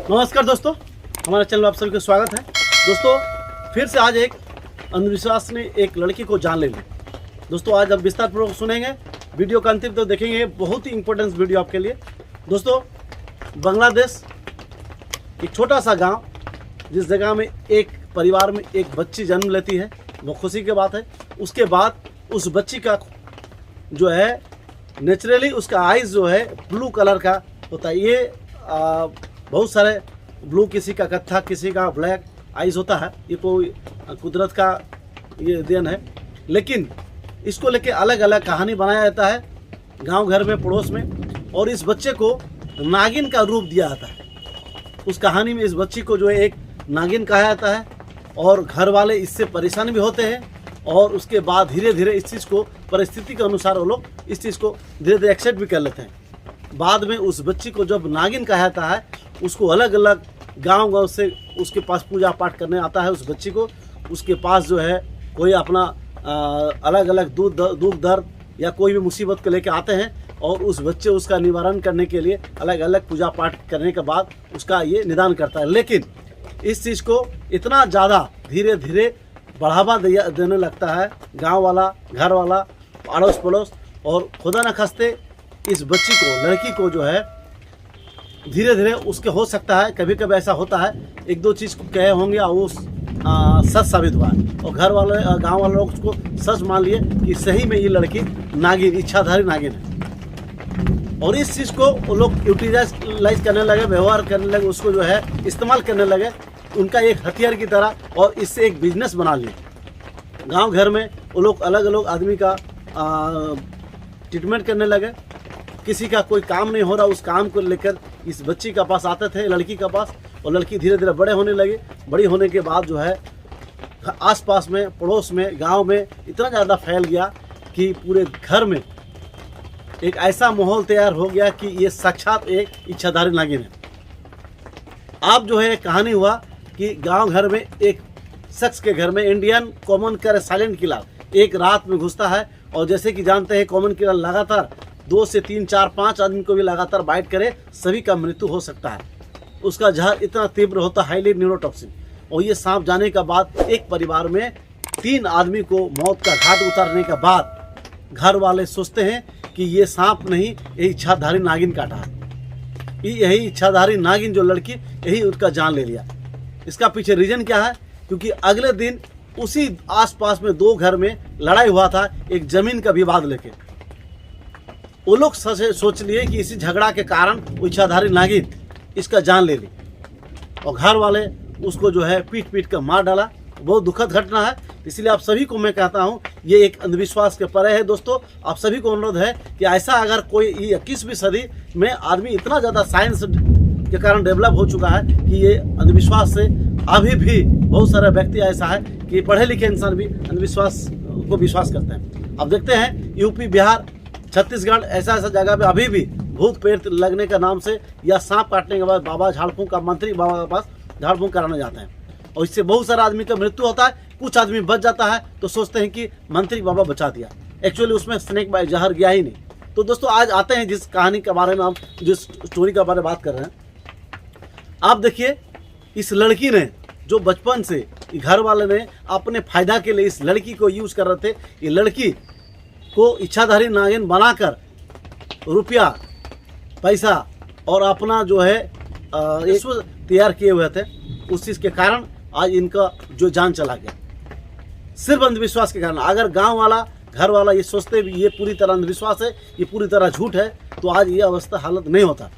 नमस्कार दोस्तों, हमारे चैनल में आप सभी का स्वागत है। दोस्तों फिर से आज एक अंधविश्वास ने एक लड़की को जान ले ली। दोस्तों आज हम विस्तार पूर्वक सुनेंगे, वीडियो का अंतिम तो देखेंगे, बहुत ही इंपॉर्टेंट वीडियो आपके लिए। दोस्तों बांग्लादेश एक छोटा सा गांव, जिस जगह में एक परिवार में एक बच्ची जन्म लेती है, वो खुशी की बात है। उसके बाद उस बच्ची का जो है नेचुरली उसका आइज़ जो है ब्लू कलर का होता है। ये बहुत सारे ब्लू, किसी का कत्था, किसी का ब्लैक आइज़ होता है। ये कोई कुदरत का ये देन है, लेकिन इसको लेके अलग अलग कहानी बनाया जाता है गांव घर में, पड़ोस में। और इस बच्चे को नागिन का रूप दिया जाता है। उस कहानी में इस बच्ची को जो है एक नागिन कहा जाता है और घर वाले इससे परेशान भी होते हैं। और उसके बाद धीरे धीरे इस चीज़ को, परिस्थिति के अनुसार वो लोग इस चीज़ को धीरे धीरे एक्सेप्ट भी कर लेते हैं। बाद में उस बच्ची को जब नागिन कहा जाता है, उसको अलग अलग गांव से उसके पास पूजा पाठ करने आता है। उस बच्ची को उसके पास जो है कोई अपना अलग अलग दुख दर्द या कोई भी मुसीबत को लेकर आते हैं और उस बच्चे उसका निवारण करने के लिए अलग अलग पूजा पाठ करने के बाद उसका ये निदान करता है। लेकिन इस चीज़ को इतना ज़्यादा धीरे धीरे बढ़ावा देने लगता है गांव वाला, घर वाला, अड़ोस पड़ोस। और खुदा न खास्ते इस बच्ची को, लड़की को जो है धीरे धीरे उसके हो सकता है, कभी कभी ऐसा होता है, एक दो चीज़ को कहे होंगे और वो सच साबित हुआ और घर वाले, गांव वाले लोग उसको सच मान लिए कि सही में ये लड़की नागिन, इच्छाधारी नागिन है। और इस चीज़ को वो लोग यूटिलाइज करने लगे, व्यवहार करने लगे, उसको जो है इस्तेमाल करने लगे उनका एक हथियार की तरह, और इससे एक बिजनेस बना लिए। गांव घर में वो लोग अलग अलग आदमी का ट्रीटमेंट करने लगे। किसी का कोई काम नहीं हो रहा, उस काम को लेकर इस बच्ची के पास आते थे, लड़की के पास। और लड़की धीरे धीरे बड़े होने लगे। बड़ी होने के बाद जो है आसपास में, पड़ोस में, गांव में इतना ज़्यादा फैल गया कि पूरे घर में एक ऐसा माहौल तैयार हो गया कि ये साक्षात एक इच्छाधारी नागिन है। आप जो है कहानी हुआ कि गांव घर में एक शख्स के घर में Indian common killer, silent killer, एक रात में घुसता है। और जैसे कि जानते हैं कॉमन किलर लगातार 2 से 3, 4, 5 आदमी को भी लगातार बाइट करे, सभी का मृत्यु हो सकता है। उसका जहर इतना तीव्र होता है, हाईली न्यूरोटॉक्सिन। और ये सांप जाने के बाद एक परिवार में 3 आदमी को मौत का घाट उतारने के बाद घर वाले सोचते हैं कि ये सांप नहीं, ये इच्छाधारी नागिन काटा है। यही इच्छाधारी नागिन जो लड़की, यही उसका जान ले लिया। इसका पीछे रीजन क्या है? क्योंकि अगले दिन उसी आसपास में 2 घर में लड़ाई हुआ था, एक जमीन का विवाद लेके। वो लोग सोच लिए कि इसी झगड़ा के कारण इच्छाधारी नागिन इसका जान ले ली और घर वाले उसको जो है पीट पीट कर मार डाला। बहुत दुखद घटना है। इसलिए आप सभी को मैं कहता हूं, ये एक अंधविश्वास के परे है। दोस्तों आप सभी को अनुरोध है कि ऐसा अगर कोई 21वीं सदी में आदमी इतना ज़्यादा साइंस के कारण डेवलप हो चुका है कि ये अंधविश्वास से अभी भी बहुत सारे व्यक्ति ऐसा है कि पढ़े लिखे इंसान भी अंधविश्वास को विश्वास करते हैं। अब देखते हैं यूपी, बिहार, छत्तीसगढ़, ऐसा जगह पे अभी भी भूत प्रेत लगने का नाम से या सांप काटने के बाद बाबा झाड़ फूंक का, मंत्री बाबा के पास झाड़ फूंक कराने जाते हैं और इससे बहुत सारा आदमी का मृत्यु होता है। कुछ आदमी बच जाता है तो सोचते हैं कि मंत्री बाबा बचा दिया, एक्चुअली उसमें स्नेक बाइट, जहर गया ही नहीं। तो दोस्तों आज आते हैं जिस कहानी के बारे में, हम जिस स्टोरी के बारे में बात कर रहे हैं। आप देखिए, इस लड़की ने जो बचपन से घर वाले ने अपने फायदा के लिए इस लड़की को यूज कर रहे थे। ये लड़की को इच्छाधारी नागिन बनाकर रुपया, पैसा और अपना जो है तैयार किए हुए थे। उस चीज़ के कारण आज इनका जो जान चला गया, सिर्फ अंधविश्वास के कारण। अगर गांव वाला, घर वाला ये सोचते भी ये पूरी तरह अंधविश्वास है, ये पूरी तरह झूठ है, तो आज ये अवस्था, हालत नहीं होता।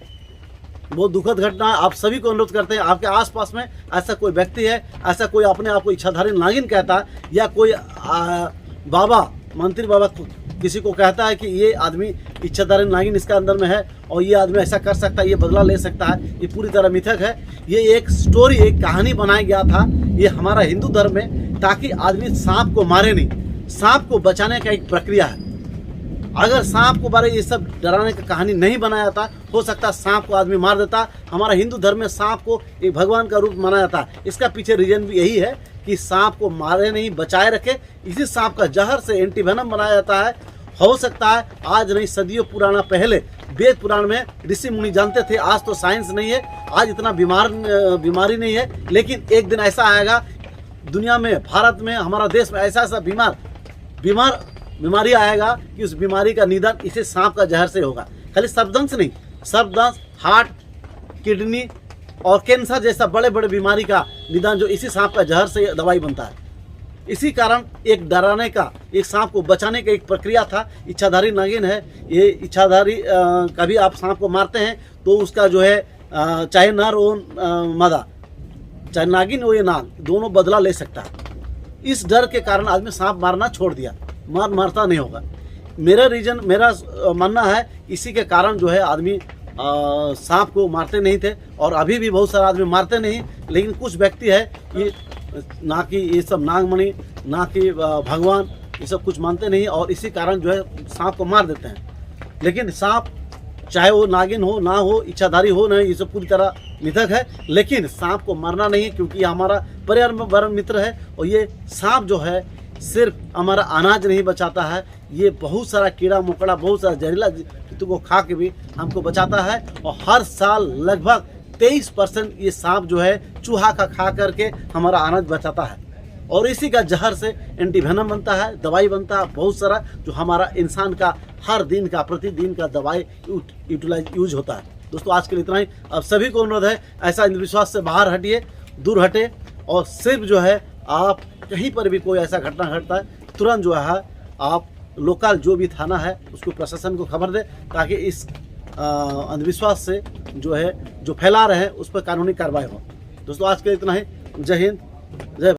बहुत दुखद घटना है। आप सभी को अनुरोध करते हैं, आपके आसपास में ऐसा कोई व्यक्ति है, ऐसा कोई अपने आप को इच्छाधारी नागिन कहता है, या कोई बाबा, मंत्री बाबा किसी को कहता है कि ये आदमी इच्छाधारी नागिन इसका अंदर में है और ये आदमी ऐसा कर सकता है, ये बदला ले सकता है, ये पूरी तरह मिथक है। ये एक स्टोरी, एक कहानी बनाया गया था ये हमारा हिंदू धर्म में, ताकि आदमी सांप को मारे नहीं। सांप को बचाने का एक प्रक्रिया है। अगर सांप को बारे ये सब डराने का कहानी नहीं बनाया था, हो सकता है सांप को आदमी मार देता। हमारा हिंदू धर्म में सांप को एक भगवान का रूप माना जाता है। इसका पीछे रीजन भी यही है कि सांप को मारे नहीं, बचाए रखे। इसी सांप का जहर से एंटीवेनम बनाया जाता है। हो सकता है आज नहीं, सदियों पुराना पहले वेद पुराण में ऋषि मुनि जानते थे। आज तो साइंस नहीं है, आज इतना बीमारी नहीं है, लेकिन एक दिन ऐसा आएगा दुनिया में, भारत में, हमारा देश में ऐसा ऐसा बीमारी आएगा कि उस बीमारी का निदान इसे सांप का जहर से होगा। खाली सर्पदंश नहीं, सर्पदंश, हार्ट, किडनी और कैंसर जैसा बड़े बड़े बीमारी का निदान जो इसी सांप का जहर से दवाई बनता है। इसी कारण एक डराने का, एक सांप को बचाने का एक प्रक्रिया था। इच्छाधारी नागिन है, ये इच्छाधारी कभी आप सांप को मारते हैं तो उसका जो है चाहे नर हो मादा, चाहे नागिन हो या नाग, दोनों बदला ले सकता है। इस डर के कारण आदमी सांप मारना छोड़ दिया, मारता नहीं होगा। मेरा मानना है इसी के कारण जो है आदमी सांप को मारते नहीं थे, और अभी भी बहुत सारे आदमी मारते नहीं। लेकिन कुछ व्यक्ति है ये ना कि ये सब नागमणि, ना कि भगवान, ये सब कुछ मानते नहीं, और इसी कारण जो है सांप को मार देते हैं। लेकिन सांप चाहे वो नागिन हो ना हो, इच्छाधारी हो ना, ये सब पूरी तरह मिथक है। लेकिन सांप को मारना नहीं, क्योंकि ये हमारा पर्यावरण मित्र है। और ये सांप जो है सिर्फ हमारा अनाज नहीं बचाता है, ये बहुत सारा कीड़ा मकोड़ा, बहुत सारा जहरीला जंतु को खा के भी हमको बचाता है। और हर साल लगभग 23% ये सांप जो है चूहा का खा करके हमारा अनाज बचाता है। और इसी का जहर से एंटीवेनम बनता है, दवाई बनता है बहुत सारा, जो हमारा इंसान का हर दिन का, प्रतिदिन का दवाई यूज होता है। दोस्तों आज के लिए इतना ही। अब सभी को अनुरोध है, ऐसा अंधविश्वास से बाहर हटिए, दूर हटे, और सिर्फ जो है आप कहीं पर भी कोई ऐसा घटना घटता है तुरंत जो है आप लोकल जो भी थाना है उसको, प्रशासन को खबर दे, ताकि इस अंधविश्वास से जो है जो फैला रहे हैं उस पर कानूनी कार्रवाई हो। दोस्तों आज के लिए इतना ही। जय हिंद,